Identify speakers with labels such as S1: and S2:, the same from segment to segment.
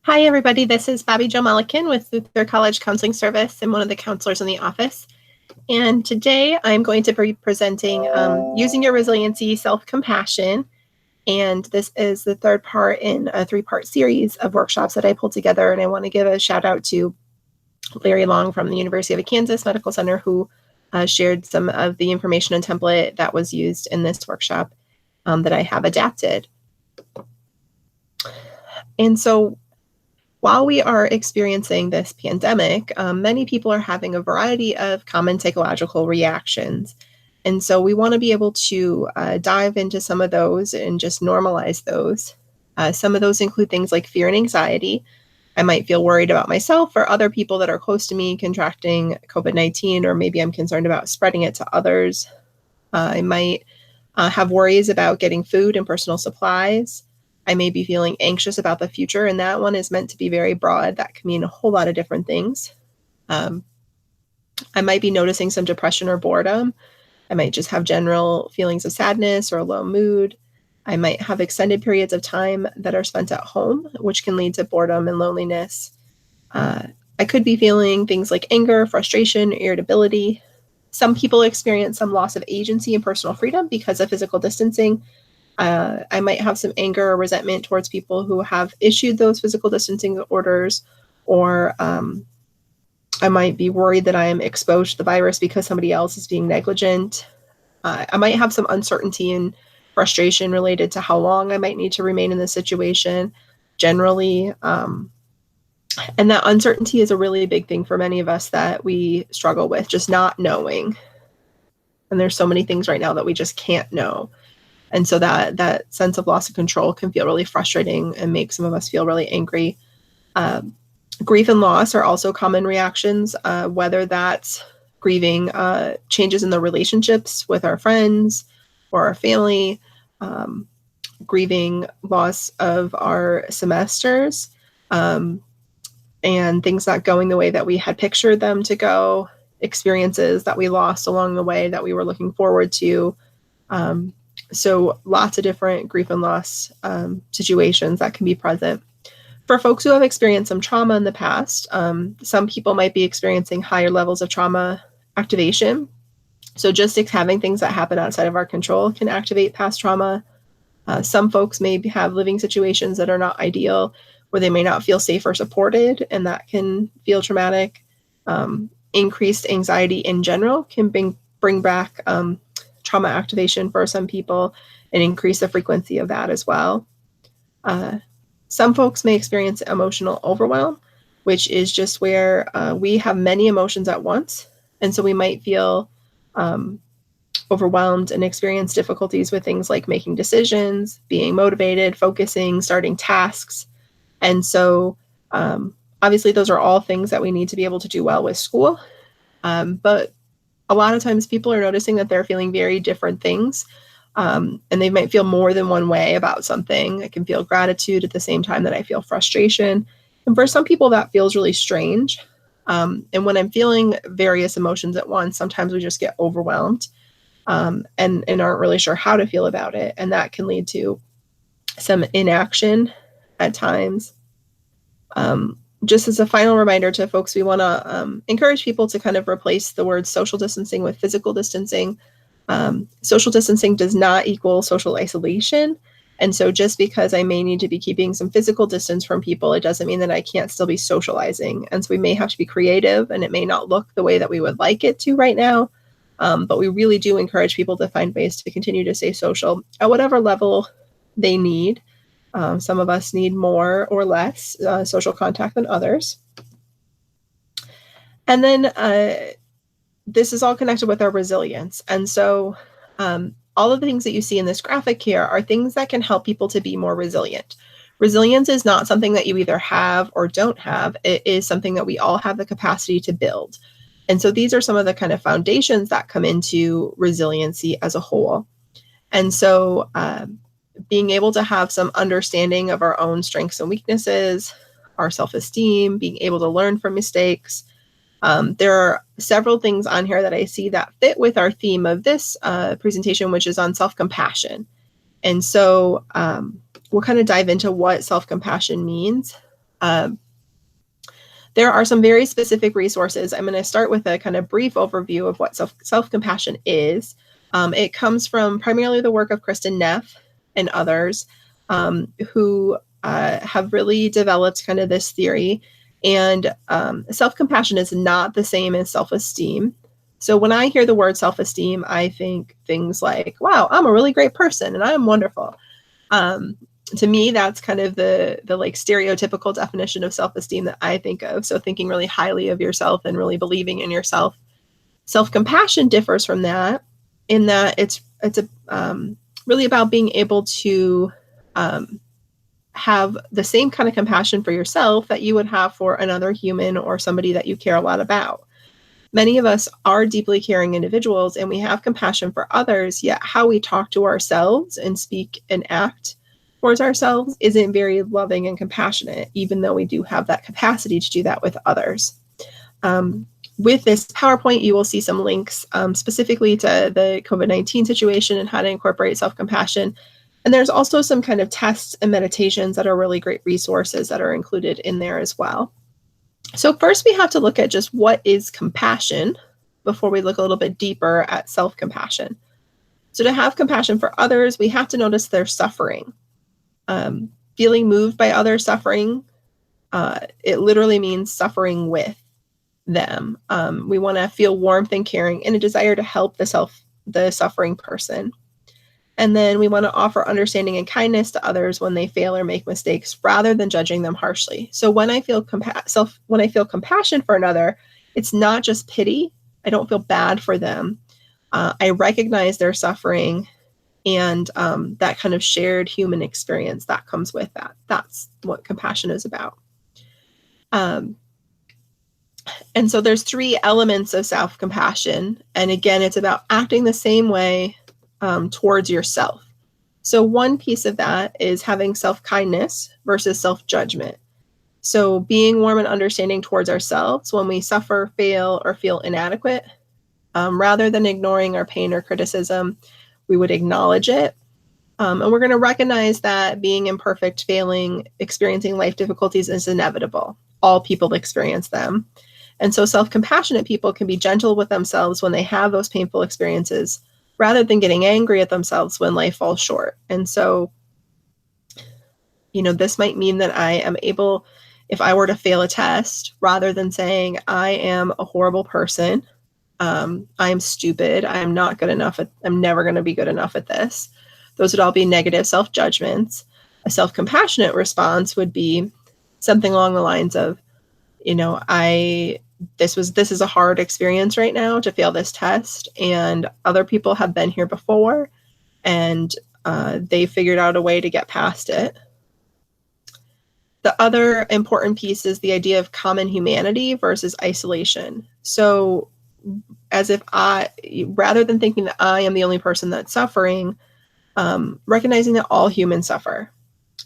S1: Hi, everybody. This is Bobbi-Jo Molokken with Luther College Counseling Service and one of the counselors in the office. And today I'm going to be presenting Using Your Resiliency, Self-Compassion. And this is the third part in a three-part series of workshops that I pulled together. And I want to give a shout out to Larry Long from the University of Kansas Medical Center, who shared some of the information and template that was used in this workshop that I have adapted. And so while we are experiencing this pandemic, many people are having a variety of common psychological reactions. And so we want to be able to dive into some of those and just normalize those. Some of those include things like fear and anxiety. I might feel worried about myself or other people that are close to me contracting COVID-19, or maybe I'm concerned about spreading it to others. I might have worries about getting food and personal supplies. I may be feeling anxious about the future, and that one is meant to be very broad. That can mean a whole lot of different things. I might be noticing some depression or boredom. I might just have general feelings of sadness or a low mood. I might have extended periods of time that are spent at home, which can lead to boredom and loneliness. I could be feeling things like anger, frustration, irritability. Some people experience some loss of agency and personal freedom because of physical distancing. I might have some anger or resentment towards people who have issued those physical distancing orders, or I might be worried that I am exposed to the virus because somebody else is being negligent. I might have some uncertainty and frustration related to how long I might need to remain in this situation generally. And that uncertainty is a really big thing for many of us that we struggle with, just not knowing. And there's so many things right now that we just can't know. And so that sense of loss of control can feel really frustrating and make some of us feel really angry. Grief and loss are also common reactions, whether that's grieving changes in the relationships with our friends or our family, grieving loss of our semesters, and things not going the way that we had pictured them to go, experiences that we lost along the way that we were looking forward to. So lots of different grief and loss situations that can be present. For folks who have experienced some trauma in the past, some people might be experiencing higher levels of trauma activation. So just having things that happen outside of our control can activate past trauma. Some folks may have living situations that are not ideal, where they may not feel safe or supported, and that can feel traumatic. Increased anxiety in general can bring back trauma activation for some people and increase the frequency of that as well. Some folks may experience emotional overwhelm, which is just where we have many emotions at once. And so we might feel overwhelmed and experience difficulties with things like making decisions, being motivated, focusing, starting tasks. And so obviously those are all things that we need to be able to do well with school. But a lot of times people are noticing that they're feeling very different things. And they might feel more than one way about something. I can feel gratitude at the same time that I feel frustration. And for some people that feels really strange. And when I'm feeling various emotions at once, sometimes we just get overwhelmed and aren't really sure how to feel about it. And that can lead to some inaction at times. Just as a final reminder to folks, we want to encourage people to kind of replace the word social distancing with physical distancing. Social distancing does not equal social isolation. And so just because I may need to be keeping some physical distance from people, it doesn't mean that I can't still be socializing. And so we may have to be creative, and it may not look the way that we would like it to right now. But we really do encourage people to find ways to continue to stay social at whatever level they need. Some of us need more or less social contact than others. And then this is all connected with our resilience. And so all of the things that you see in this graphic here are things that can help people to be more resilient. Resilience is not something that you either have or don't have. It is something that we all have the capacity to build. And so these are some of the kind of foundations that come into resiliency as a whole. And so being able to have some understanding of our own strengths and weaknesses, our self-esteem, being able to learn from mistakes. There are several things on here that I see that fit with our theme of this presentation, which is on self-compassion. And so we'll kind of dive into what self-compassion means. There are some very specific resources. I'm going to start with a kind of brief overview of what self-compassion is. It comes from primarily the work of Kristen Neff and others who have really developed kind of this theory. And self-compassion is not the same as self-esteem. So when I hear the word self-esteem, I think things like, wow, I'm a really great person and I'm wonderful. To me, that's kind of the like stereotypical definition of self-esteem that I think of. So thinking really highly of yourself and really believing in yourself. Self-compassion differs from that in that it's really about being able to have the same kind of compassion for yourself that you would have for another human or somebody that you care a lot about. Many of us are deeply caring individuals and we have compassion for others, yet how we talk to ourselves and speak and act towards ourselves isn't very loving and compassionate, even though we do have that capacity to do that with others. With this PowerPoint, you will see some links specifically to the COVID-19 situation and how to incorporate self-compassion. And there's also some kind of tests and meditations that are really great resources that are included in there as well. So first we have to look at just what is compassion before we look a little bit deeper at self-compassion. So to have compassion for others, we have to notice their suffering. Feeling moved by other suffering, it literally means suffering with them. We want to feel warmth and caring and a desire to help the suffering person. And then we want to offer understanding and kindness to others when they fail or make mistakes rather than judging them harshly. So when I feel compassion for another, it's not just pity. I don't feel bad for them. I recognize their suffering and that kind of shared human experience that comes with that. That's what compassion is about. And so there's 3 elements of self-compassion. And again, it's about acting the same way towards yourself. So one piece of that is having self-kindness versus self-judgment. So being warm and understanding towards ourselves when we suffer, fail, or feel inadequate, rather than ignoring our pain or criticism, we would acknowledge it. And we're going to recognize that being imperfect, failing, experiencing life difficulties is inevitable. All people experience them. And so self-compassionate people can be gentle with themselves when they have those painful experiences, rather than getting angry at themselves when life falls short. And so, this might mean that I am able, if I were to fail a test, rather than saying, I am a horrible person, I'm stupid, I'm not good enough, I'm never going to be good enough at this. Those would all be negative self-judgments. A self-compassionate response would be something along the lines of, this is a hard experience right now to fail this test, and other people have been here before and they figured out a way to get past it. The other important piece is the idea of common humanity versus isolation. So rather than thinking that I am the only person that's suffering, recognizing that all humans suffer.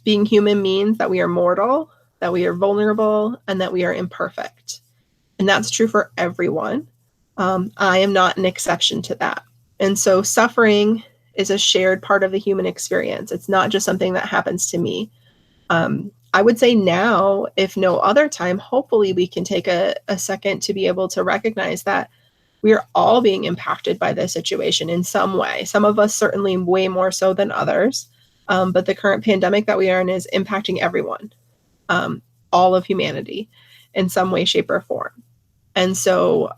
S1: Being human means that we are mortal, that we are vulnerable, and that we are imperfect. And that's true for everyone. I am not an exception to that. And so suffering is a shared part of the human experience. It's not just something that happens to me. I would say now, if no other time, hopefully we can take a second to be able to recognize that we are all being impacted by this situation in some way. Some of us certainly way more so than others. But the current pandemic that we are in is impacting everyone, all of humanity in some way, shape, or form. And so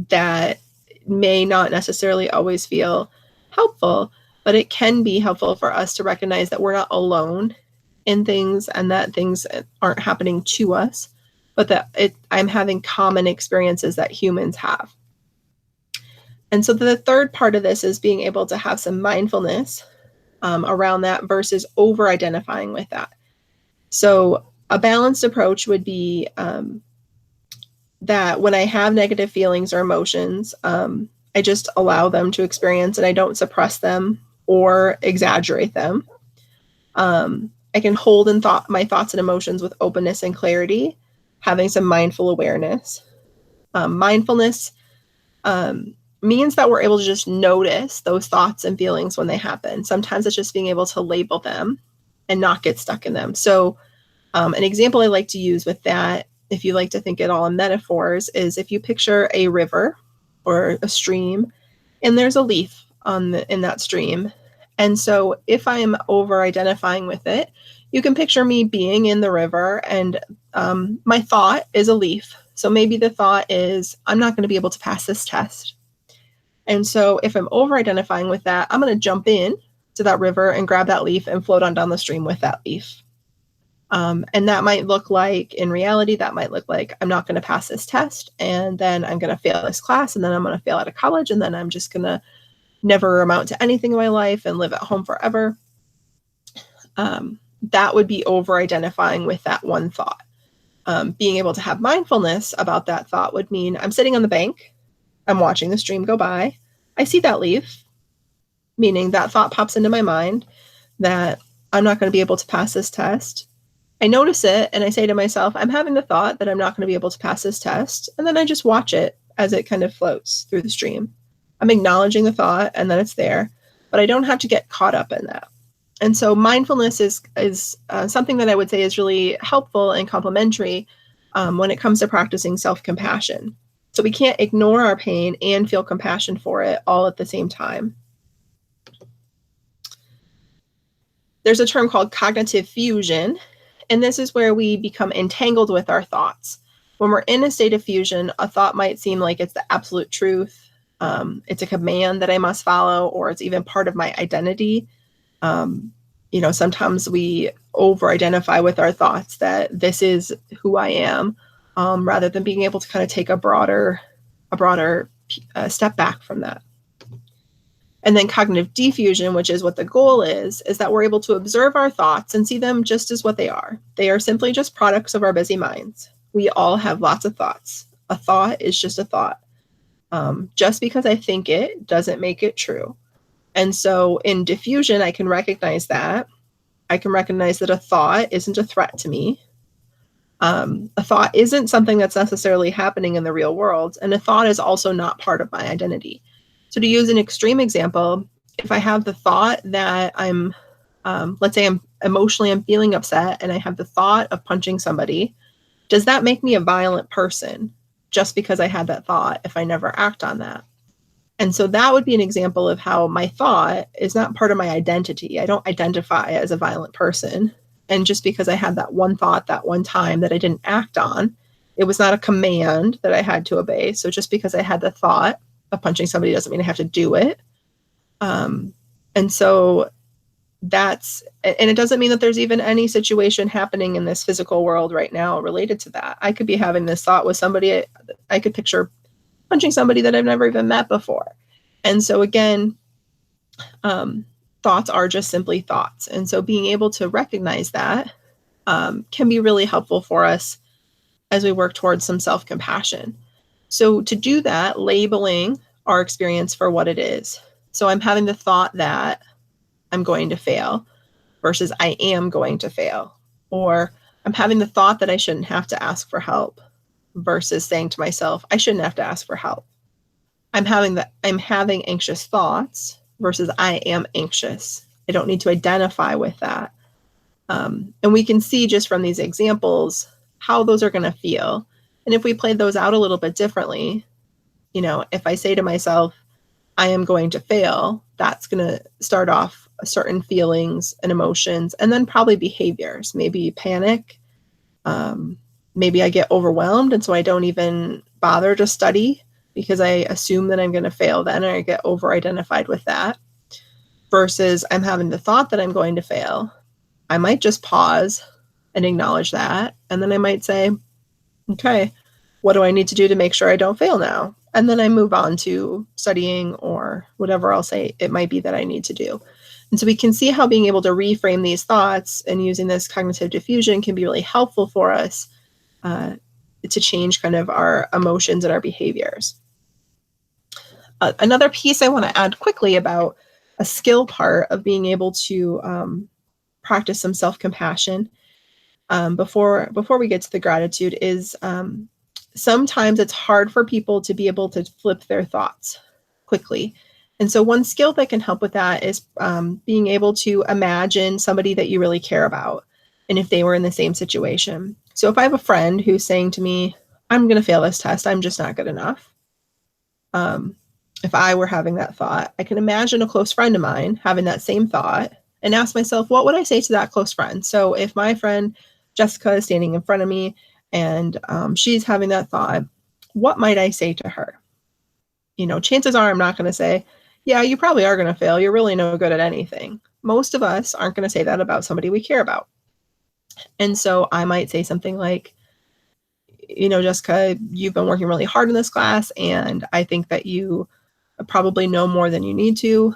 S1: that may not necessarily always feel helpful, but it can be helpful for us to recognize that we're not alone in things and that things aren't happening to us, but that I'm having common experiences that humans have. And so the third part of this is being able to have some mindfulness around that versus over-identifying with that. So a balanced approach would be that when I have negative feelings or emotions, I just allow them to experience and I don't suppress them or exaggerate them. I can hold my thoughts and emotions with openness and clarity, having some mindful awareness. Mindfulness means that we're able to just notice those thoughts and feelings when they happen. Sometimes it's just being able to label them and not get stuck in them. So An example I like to use with that, if you like to think it all in metaphors, is if you picture a river or a stream, and there's a leaf in that stream. And so if I am over identifying with it, you can picture me being in the river, and my thought is a leaf. So maybe the thought is, I'm not going to be able to pass this test. And so if I'm over identifying with that, I'm going to jump in to that river and grab that leaf and float on down the stream with that leaf. And that might look like, in reality, that might look like, I'm not going to pass this test, and then I'm going to fail this class, and then I'm going to fail out of college, and then I'm just going to never amount to anything in my life and live at home forever. That would be over identifying with that one thought. Being able to have mindfulness about that thought would mean I'm sitting on the bank, I'm watching the stream go by, I see that leaf, meaning that thought pops into my mind that I'm not going to be able to pass this test. I notice it and I say to myself, I'm having the thought that I'm not going to be able to pass this test. And then I just watch it as it kind of floats through the stream. I'm acknowledging the thought and then it's there, but I don't have to get caught up in that. And so mindfulness is something that I would say is really helpful and complementary when it comes to practicing self-compassion. So we can't ignore our pain and feel compassion for it all at the same time. There's a term called cognitive fusion, and this is where we become entangled with our thoughts. When we're in a state of fusion, a thought might seem like it's the absolute truth. It's a command that I must follow, or it's even part of my identity. Sometimes we over-identify with our thoughts that this is who I am, rather than being able to kind of take a broader step back from that. And then cognitive defusion, which is what the goal is that we're able to observe our thoughts and see them just as what they are. They are simply just products of our busy minds. We all have lots of thoughts. A thought is just a thought. Just because I think it doesn't make it true. And so in defusion, I can recognize that. I can recognize that a thought isn't a threat to me. A thought isn't something that's necessarily happening in the real world. And a thought is also not part of my identity. So to use an extreme example, if I have the thought that let's say I'm feeling upset and I have the thought of punching somebody, does that make me a violent person just because I had that thought if I never act on that? And so that would be an example of how my thought is not part of my identity. I don't identify as a violent person. And just because I had that one thought that one time that I didn't act on, it was not a command that I had to obey. So just because I had the thought of punching somebody doesn't mean I have to do it. And so it doesn't mean that there's even any situation happening in this physical world right now related to that. I could be having this thought with somebody. I could picture punching somebody that I've never even met before. And so again, thoughts are just simply thoughts. And so being able to recognize that can be really helpful for us as we work towards some self-compassion. So to do that, labeling our experience for what it is. So I'm having the thought that I'm going to fail versus I am going to fail. Or I'm having the thought that I shouldn't have to ask for help versus saying to myself, I shouldn't have to ask for help. I'm having anxious thoughts versus I am anxious. I don't need to identify with that. And we can see just from these examples how those are going to feel. And if we play those out a little bit differently, if I say to myself, I am going to fail, that's going to start off certain feelings and emotions, and then probably behaviors, maybe panic. Maybe I get overwhelmed, and so I don't even bother to study because I assume that I'm going to fail then, and I get over-identified with that. Versus I'm having the thought that I'm going to fail. I might just pause and acknowledge that, and then I might say, okay, what do I need to do to make sure I don't fail now? And then I move on to studying or whatever else it might be that I need to do. And so we can see how being able to reframe these thoughts and using this cognitive diffusion can be really helpful for us to change kind of our emotions and our behaviors. Another piece I want to add quickly about a skill part of being able to practice some self-compassion before we get to the gratitude is sometimes it's hard for people to be able to flip their thoughts quickly. And so one skill that can help with that is being able to imagine somebody that you really care about. and if they were in the same situation. So if I have a friend who's saying to me, I'm going to fail this test, I'm just not good enough. If I were having that thought, I can imagine a close friend of mine having that same thought and ask myself, what would I say to that close friend? So if my friend Jessica is standing in front of me and she's having that thought, what might I say to her? Chances are I'm not going to say, yeah, you probably are going to fail. You're really no good at anything. Most of us aren't going to say that about somebody we care about. And so I might say something like, Jessica, you've been working really hard in this class, and I think that you probably know more than you need to.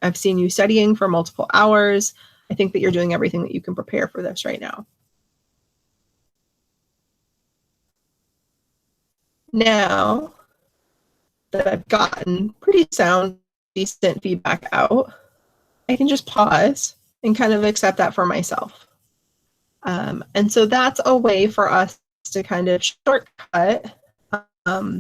S1: I've seen you studying for multiple hours. I think that you're doing everything that you can prepare for this right now. Now that I've gotten pretty sound, decent feedback out, I can just pause and kind of accept that for myself. And so that's a way for us to kind of shortcut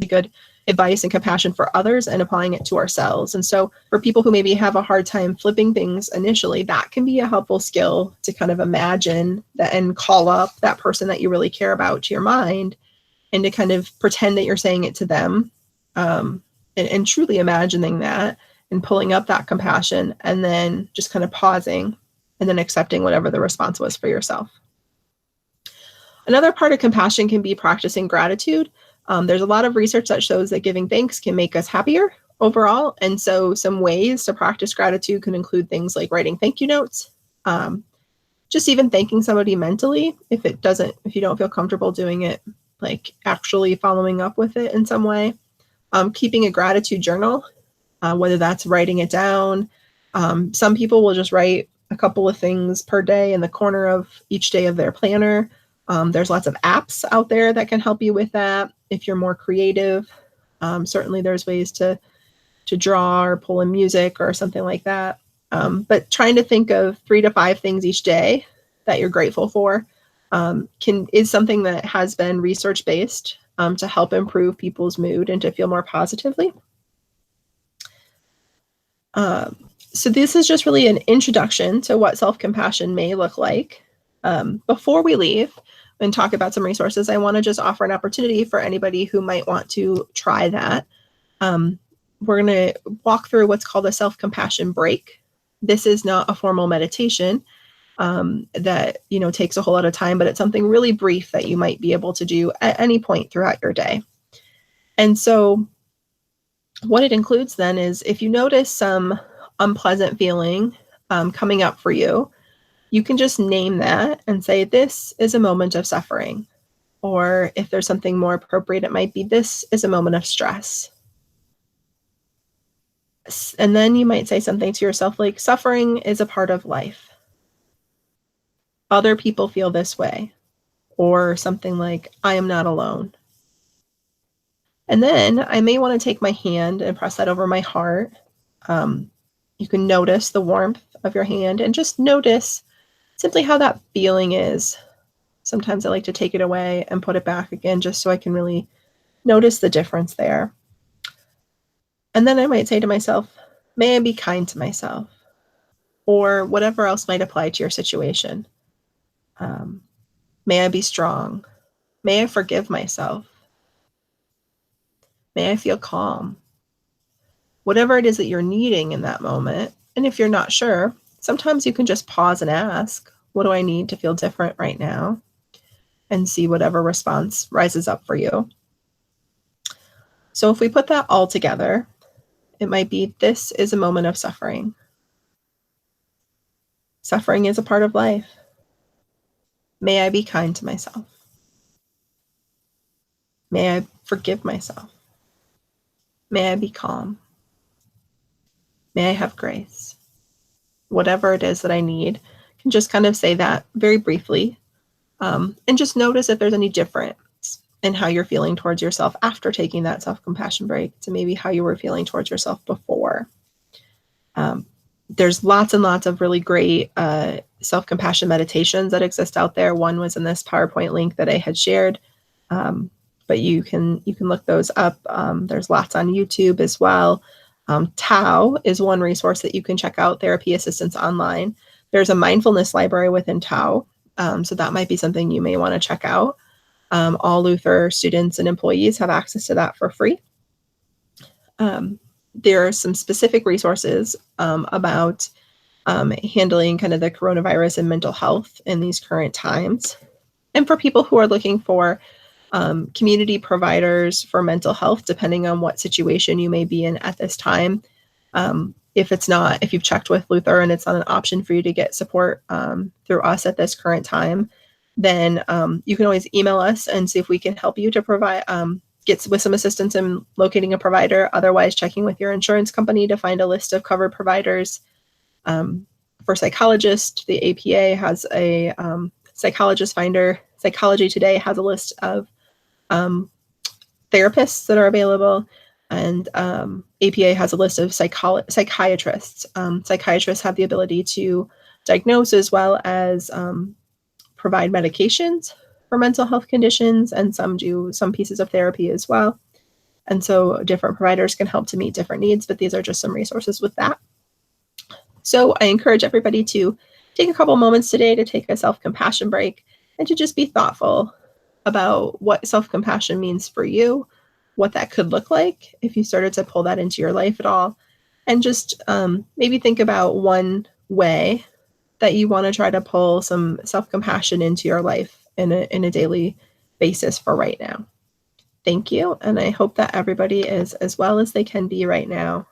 S1: good advice and compassion for others and applying it to ourselves. And so for people who maybe have a hard time flipping things initially, that can be a helpful skill to kind of imagine that and call up that person that you really care about to your mind and to kind of pretend that you're saying it to them, and truly imagining that and pulling up that compassion and then just kind of pausing and then accepting whatever the response was for yourself. Another part of compassion can be practicing gratitude. There's a lot of research that shows that giving thanks can make us happier overall. And so some ways to practice gratitude can include things like writing thank you notes, just even thanking somebody mentally if you don't feel comfortable doing it, like actually following up with it in some way. Keeping a gratitude journal, whether that's writing it down. Some people will just write a couple of things per day in the corner of each day of their planner. There's lots of apps out there that can help you with that. If you're more creative, certainly there's ways to draw or pull in music or something like that. But trying to think of 3 to 5 things each day that you're grateful for is something that has been research-based to help improve people's mood and to feel more positively. So this is just really an introduction to what self-compassion may look like. Before we leave and talk about some resources, I want to just offer an opportunity for anybody who might want to try that. We're going to walk through what's called a self-compassion break. This is not a formal meditation that takes a whole lot of time, but it's something really brief that you might be able to do at any point throughout your day. And so what it includes then is if you notice some unpleasant feeling coming up for you, you can just name that and say, this is a moment of suffering. Or if there's something more appropriate, it might be, this is a moment of stress. And then you might say something to yourself like, suffering is a part of life. Other people feel this way. Or something like, I am not alone. And then I may want to take my hand and press that over my heart. You can notice the warmth of your hand and just notice simply how that feeling is. Sometimes I like to take it away and put it back again just so I can really notice the difference there. And then I might say to myself, may I be kind to myself, or whatever else might apply to your situation. May I be strong. May I forgive myself. May I feel calm. Whatever it is that you're needing in that moment. And if you're not sure, sometimes you can just pause and ask, what do I need to feel different right now? And see whatever response rises up for you. So if we put that all together, it might be, this is a moment of suffering. Suffering is a part of life. May I be kind to myself. May I forgive myself. May I be calm. May I have grace. Whatever it is that I need, I can just kind of say that very briefly, and just notice if there's any difference in how you're feeling towards yourself after taking that self-compassion break to maybe how you were feeling towards yourself before. There's lots and lots of really great self-compassion meditations that exist out there. One was in this PowerPoint link that I had shared, but you can look those up. There's lots on YouTube as well. Tao is one resource that you can check out, Therapy Assistance Online. There's a mindfulness library within Tao So that might be something you may want to check out. All Luther students and employees have access to that for free. There are some specific resources about handling kind of the coronavirus and mental health in these current times. And for people who are looking for community providers for mental health, depending on what situation you may be in at this time. If you've checked with Luther and it's not an option for you to get support through us at this current time, then you can always email us and see if we can help you to provide, get with some assistance in locating a provider. Otherwise, checking with your insurance company to find a list of covered providers. For psychologists, the APA has a psychologist finder. Psychology Today has a list of therapists that are available, and APA has a list of psychiatrists. Psychiatrists have the ability to diagnose as well as provide medications for mental health conditions, and some do some pieces of therapy as well. And so different providers can help to meet different needs, but these are just some resources with that. So I encourage everybody to take a couple moments today to take a self-compassion break and to just be thoughtful about what self-compassion means for you, what that could look like if you started to pull that into your life at all, and just maybe think about one way that you want to try to pull some self-compassion into your life in a daily basis for right now. Thank you, and I hope that everybody is as well as they can be right now.